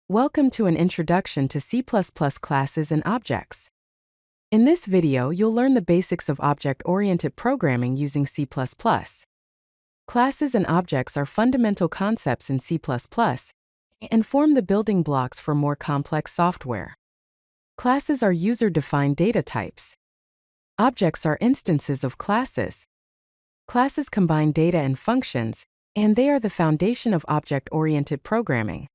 Welcome to an introduction to C++ classes and objects. In this video, you'll learn the basics of object-oriented programming using C++. Classes and objects are fundamental concepts in C++ and form the building blocks for more complex software. Classes are user-defined data types. Objects are instances of classes. Classes combine data and functions, and they are the foundation of object-oriented programming.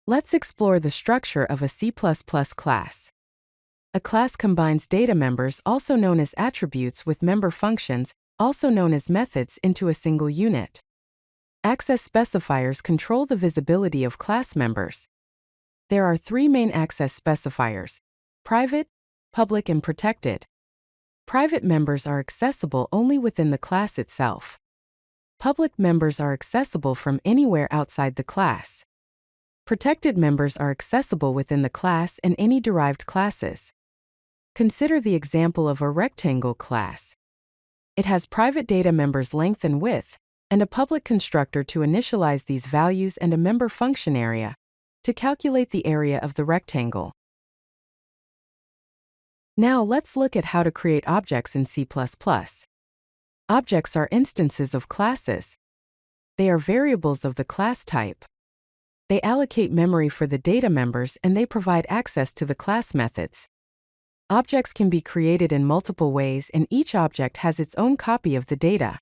Let's explore the structure of a C++ class. A class combines data members, also known as attributes, with member functions, also known as methods, into a single unit. Access specifiers control the visibility of class members. There are three main access specifiers: private, public, and protected. Private members are accessible only within the class itself. Public members are accessible from anywhere outside the class. Protected members are accessible within the class and any derived classes. Consider the example of a rectangle class. It has private data members length and width, and a public constructor to initialize these values and a member function area to calculate the area of the rectangle. Now let's look at how to create objects in C++. Objects are instances of classes. They are variables of the class type. They allocate memory for the data members and they provide access to the class methods. Objects can be created in multiple ways and each object has its own copy of the data.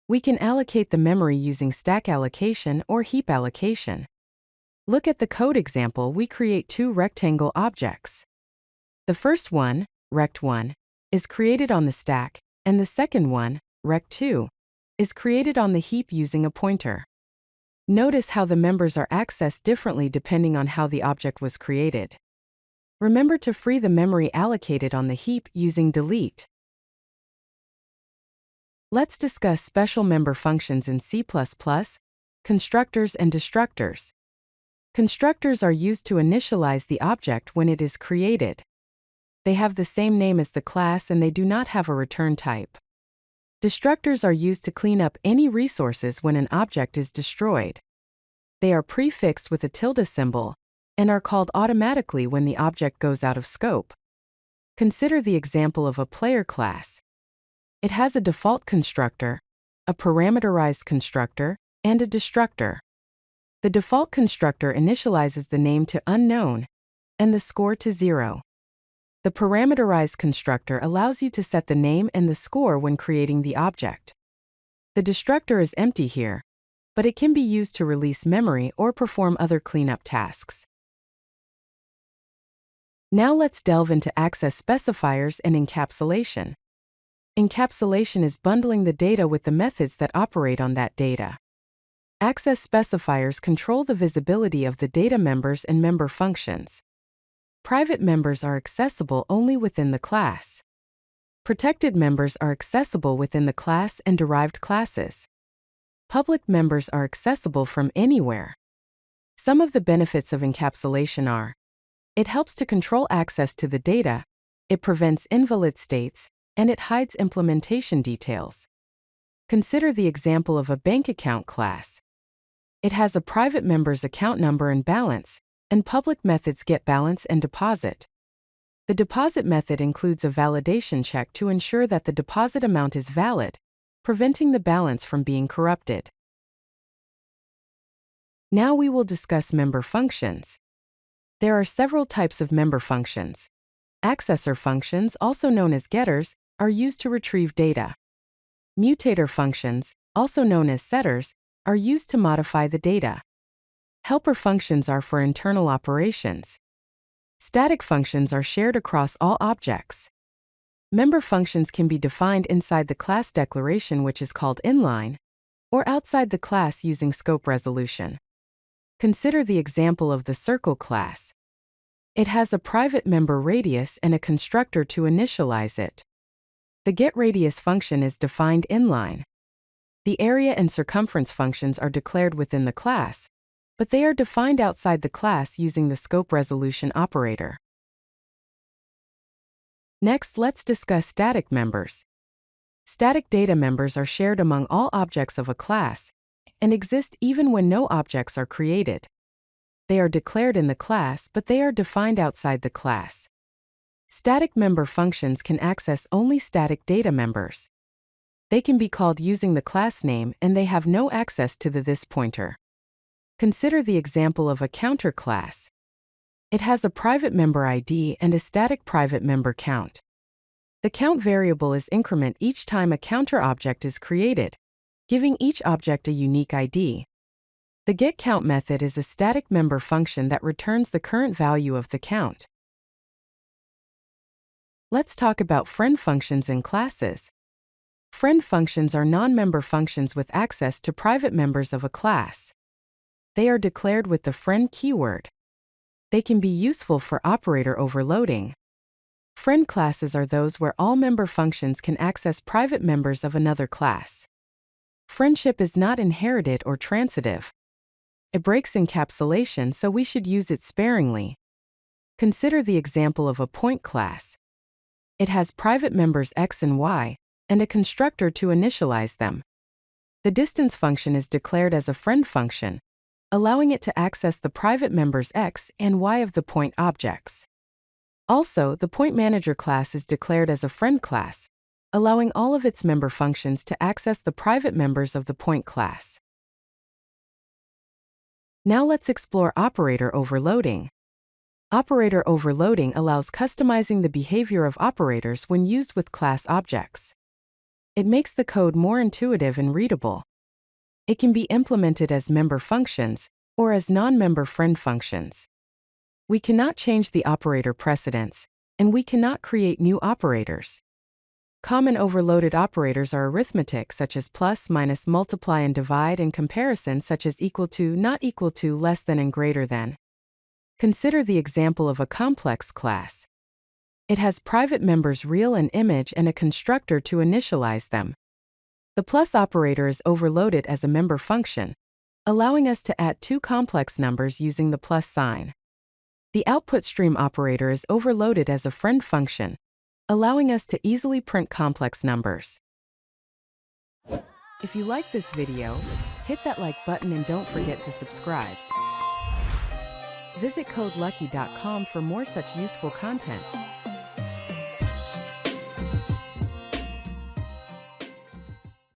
We can allocate the memory using stack allocation or heap allocation. Look at the code example. We create two rectangle objects. The first one, rect1, is created on the stack, and the second one, rect2, is created on the heap using a pointer. Notice how the members are accessed differently depending on how the object was created. Remember to free the memory allocated on the heap using delete. Let's discuss special member functions in C++, constructors and destructors. Constructors are used to initialize the object when it is created. They have the same name as the class and they do not have a return type. Destructors are used to clean up any resources when an object is destroyed. They are prefixed with a tilde symbol and are called automatically when the object goes out of scope. Consider the example of a player class. It has a default constructor, a parameterized constructor, and a destructor. The default constructor initializes the name to unknown and the score to 0. The parameterized constructor allows you to set the name and the score when creating the object. The destructor is empty here, but it can be used to release memory or perform other cleanup tasks. Now let's delve into access specifiers and encapsulation. Encapsulation is bundling the data with the methods that operate on that data. Access specifiers control the visibility of the data members and member functions. Private members are accessible only within the class. Protected members are accessible within the class and derived classes. Public members are accessible from anywhere. Some of the benefits of encapsulation are: it helps to control access to the data, it prevents invalid states, and it hides implementation details. Consider the example of a bank account class. It has a private member's account number and balance, and public methods get balance and deposit. The deposit method includes a validation check to ensure that the deposit amount is valid, preventing the balance from being corrupted. Now we will discuss member functions. There are several types of member functions. Accessor functions, also known as getters, are used to retrieve data. Mutator functions, also known as setters, are used to modify the data. Helper functions are for internal operations. Static functions are shared across all objects. Member functions can be defined inside the class declaration, which is called inline, or outside the class using scope resolution. Consider the example of the circle class. It has a private member radius and a constructor to initialize it. The getRadius function is defined inline. The area and circumference functions are declared within the class, but they are defined outside the class using the scope resolution operator. Next, let's discuss static members. Static data members are shared among all objects of a class, and exist even when no objects are created. They are declared in the class, but they are defined outside the class. Static member functions can access only static data members. They can be called using the class name, and they have no access to the this pointer. Consider the example of a counter class. It has a private member ID and a static private member count. The count variable is increment each time a counter object is created, giving each object a unique ID. The getCount method is a static member function that returns the current value of the count. Let's talk about friend functions in classes. Friend functions are non-member functions with access to private members of a class. They are declared with the friend keyword. They can be useful for operator overloading. Friend classes are those where all member functions can access private members of another class. Friendship is not inherited or transitive. It breaks encapsulation, so we should use it sparingly. Consider the example of a point class. It has private members x and y, and a constructor to initialize them. The distance function is declared as a friend function, allowing it to access the private members x and y of the point objects. Also, the point manager class is declared as a friend class, allowing all of its member functions to access the private members of the point class. Now let's explore operator overloading. Operator overloading allows customizing the behavior of operators when used with class objects. It makes the code more intuitive and readable. It can be implemented as member functions or as non-member friend functions. We cannot change the operator precedence, and we cannot create new operators. Common overloaded operators are arithmetic such as plus, minus, multiply and divide, and comparison such as equal to, not equal to, less than and greater than. Consider the example of a complex class. It has private members real and image and a constructor to initialize them. The plus operator is overloaded as a member function, allowing us to add two complex numbers using the plus sign. The output stream operator is overloaded as a friend function, allowing us to easily print complex numbers. If you like this video, hit that like button and don't forget to subscribe. Visit codelucky.com for more such useful content.